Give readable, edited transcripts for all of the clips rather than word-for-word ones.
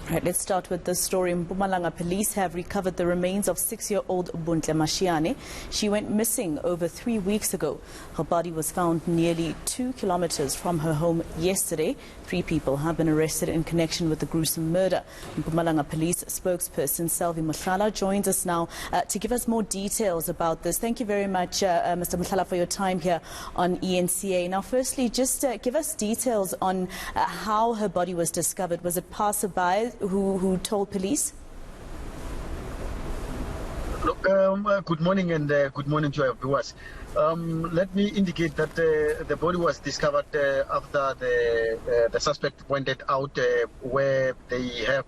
Right, let's start with this story. Mpumalanga Police have recovered the remains of 6-year-old Bontle Mashiyane. She went missing over 3 weeks ago. Her body was found nearly 2 kilometers from her home yesterday. 3 people have been arrested in connection with the gruesome murder. Mpumalanga Police spokesperson Selvy Mohlala joins us now to give us more details about this. Thank you very much, Mr. Mohlala, for your time here on ENCA. Now, firstly, just give us details on how her body was discovered. Was it passerby who told police? Look, good morning and good morning to our viewers. Let me indicate that the body was discovered after the suspect pointed out where they have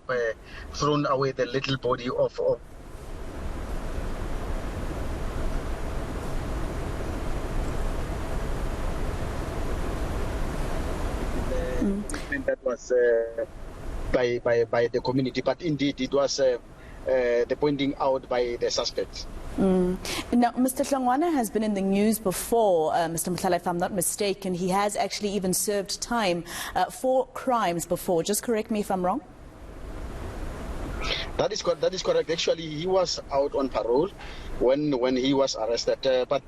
thrown away the little body of that was by the community, but indeed it was the pointing out by the suspect. Now, Mr. Hlongwane has been in the news before, Mr. Mohlala, if I'm not mistaken. He has actually even served time for crimes before. Just correct me if I'm wrong. That is correct. Actually, he was out on parole when he was arrested. But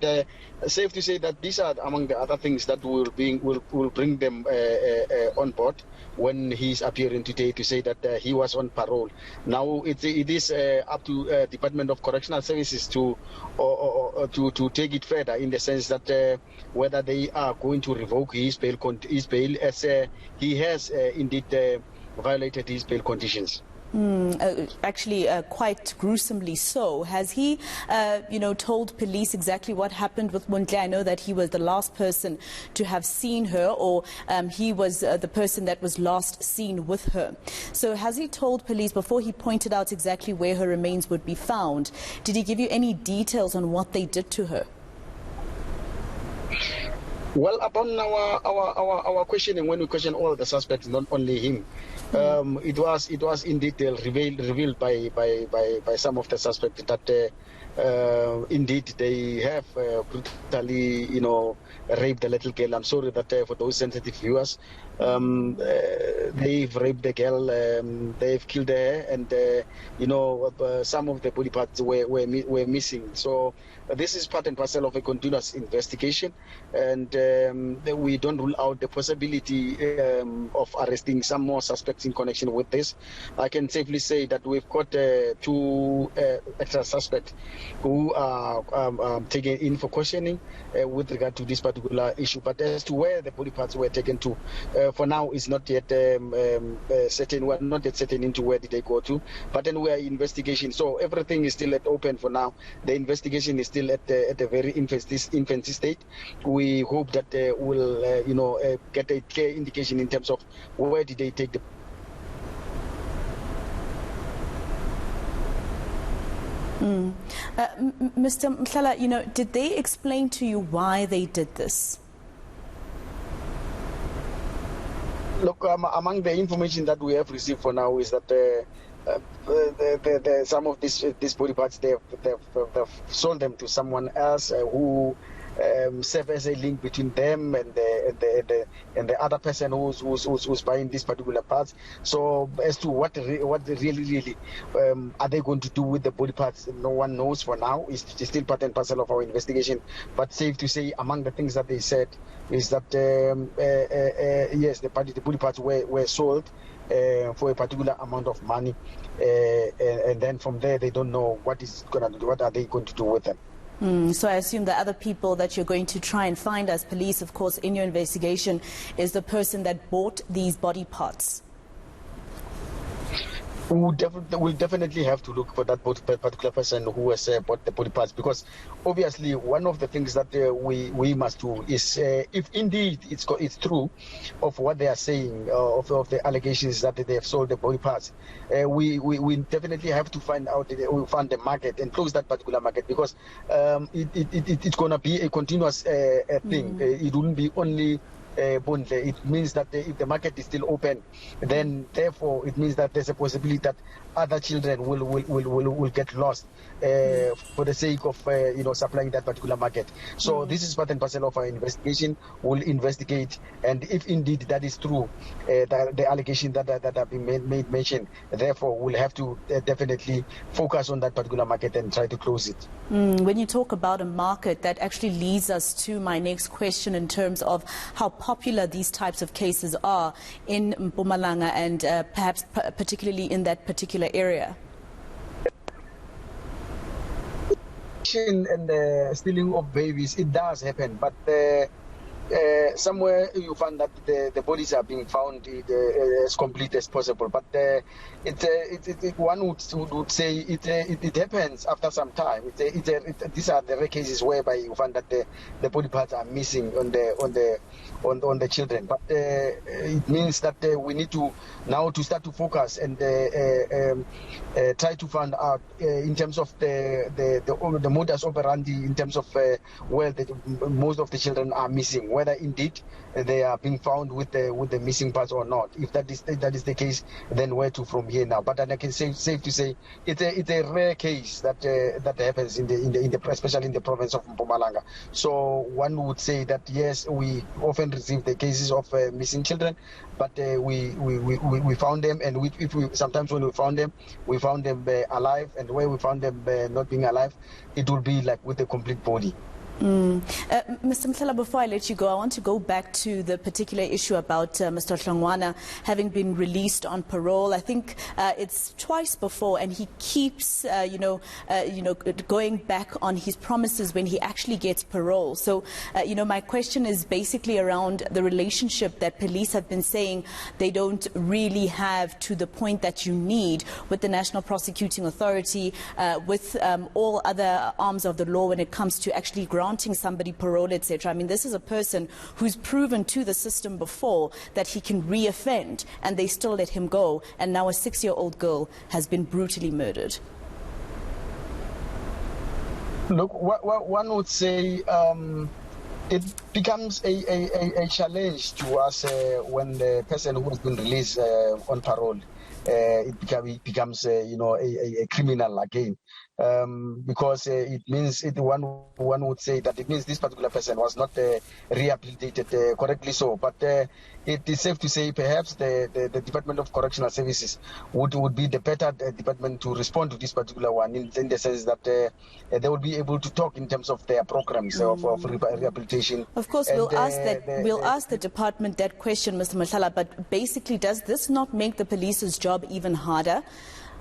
safe to say that these are among the other things that will bring them on board when he's appearing today to say that he was on parole. Now it is up to Department of Correctional Services to take it further, in the sense that whether they are going to revoke his bail as he has indeed violated his bail conditions. Actually, quite gruesomely so. Has he, told police exactly what happened with Bontle? I know that he was the last person to have seen her, or he was the person that was last seen with her. So has he told police, before he pointed out exactly where her remains would be found, did he give you any details on what they did to her? Well, upon our questioning, when we question all the suspects, not only him, it was in detail revealed by some of the suspects that indeed they have brutally, raped the little girl. I'm sorry that for those sensitive viewers, they've raped the girl, they've killed her, and some of the body parts were missing. So this is part and parcel of a continuous investigation, and we don't rule out the possibility of arresting some more suspects in connection with this. I can safely say that we've got 2 extra suspects who are taken in for questioning with regard to this particular issue. But as to where the body parts were taken to, for now is not yet certain. We're not yet certain into where did they go to. But then we are in investigation, so everything is still open for now. The investigation is still at a very infancy state. We hope that we'll get a clear indication in terms of where did they take the Mr. Mohlala, did they explain to you why they did this? Look, among the information that we have received for now is that some of these body parts they've sold them to someone else who serve as a link between them and the other person who's buying these particular parts. So as to what really are they going to do with the body parts, no one knows for now. It's still part and parcel of our investigation. But safe to say, among the things that they said is that yes, the body parts were sold for a particular amount of money, and then from there they don't know what are they going to do with them. So I assume the other people that you're going to try and find as police, of course, in your investigation, is the person that bought these body parts. We'll definitely have to look for that particular person who has bought the body parts, because obviously one of the things that we must do is, if indeed it's true of what they are saying, of the allegations that they have sold the body parts, we definitely have to find the market and close that particular market, because it's going to be a continuous thing. It wouldn't be only Bontle, it means that if the market is still open, then therefore it means that there's a possibility that other children will get lost for the sake of supplying that particular market. So this is part and parcel of our investigation. We'll investigate, and if indeed that is true, the allegation that have been mentioned, therefore we'll have to definitely focus on that particular market and try to close it. When you talk about a market, that actually leads us to my next question in terms of how popular these types of cases are in Mpumalanga and perhaps particularly in that particular area. And the stealing of babies, it does happen, but somewhere you find that the bodies are being found as complete as possible. But one would say it happens after some time. These are the rare cases whereby you find that the body parts are missing on the children. But it means that we need to now to start to focus and try to find out in terms of the modus operandi, in terms of where most of the children are missing, whether indeed they are being found with the missing parts or not. If that is the case, then where to from here now? But then I can say safe to say it's a rare case that happens especially in the province of Mpumalanga. So one would say that yes, we often receive the cases of missing children, but we found them, and sometimes when we found them alive, and where we found them not being alive, it will be like with a complete body. Mr. Mohlala, before I let you go, I want to go back to the particular issue about Mr. Hlongwana having been released on parole. I think it's twice before, and he keeps, going back on his promises when he actually gets parole. So, my question is basically around the relationship that police have been saying they don't really have to the point that you need with the National Prosecuting Authority, with all other arms of the law when it comes to actually granting somebody parole, etc. I mean, this is a person who's proven to the system before that he can reoffend, and they still let him go, and now a 6-year-old girl has been brutally murdered. Look, one would say it becomes a challenge to us when the person who has been released on parole, it becomes a criminal again. Because it means one would say that it means this particular person was not rehabilitated correctly so. But it is safe to say perhaps the Department of Correctional Services would be the better department to respond to this particular one, in the sense that they will be able to talk in terms of their programs of rehabilitation. Of course, we'll ask the department that question, Mr. Mohlala, but basically, does this not make the police's job even harder?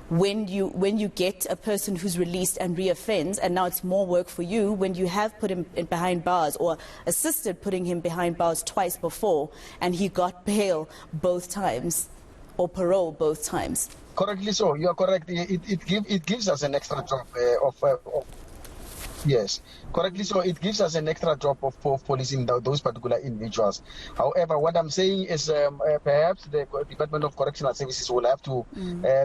When you get a person who's released and reoffends, and now it's more work for you when you have put him behind bars or assisted putting him behind bars twice before, and he got bail both times or parole both times. Correctly so. You are correct. It gives us an extra job yes, correctly so. It gives us an extra job of policing those particular individuals. However, what I'm saying is perhaps the Department of Correctional Services will have to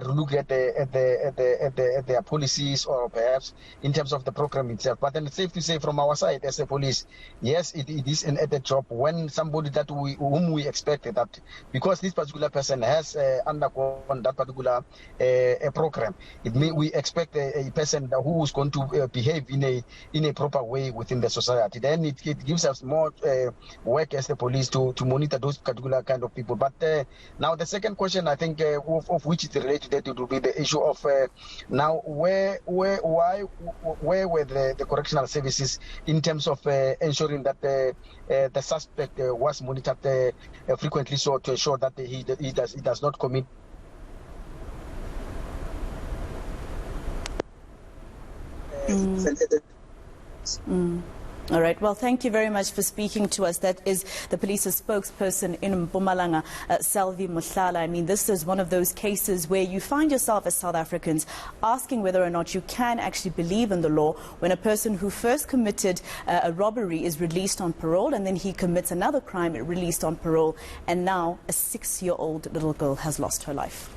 look at their policies, or perhaps in terms of the program itself. But then it's safe to say from our side as a police, yes, it is an added job when somebody whom we expected that, because this particular person has undergone that particular program, we expect a person who is going to behave in a proper way within the society. Then it gives us more work as the police to monitor those particular kind of people. But now the second question, I think, of which is related, it will be the issue of now where were the correctional services in terms of ensuring that the suspect was monitored frequently, so to ensure that he does not commit. All right. Well, thank you very much for speaking to us. That is the police's spokesperson in Mpumalanga, Selvy Mohlala. I mean, this is one of those cases where you find yourself as South Africans asking whether or not you can actually believe in the law when a person who first committed a robbery is released on parole, and then he commits another crime released on parole, and now a 6-year-old little girl has lost her life.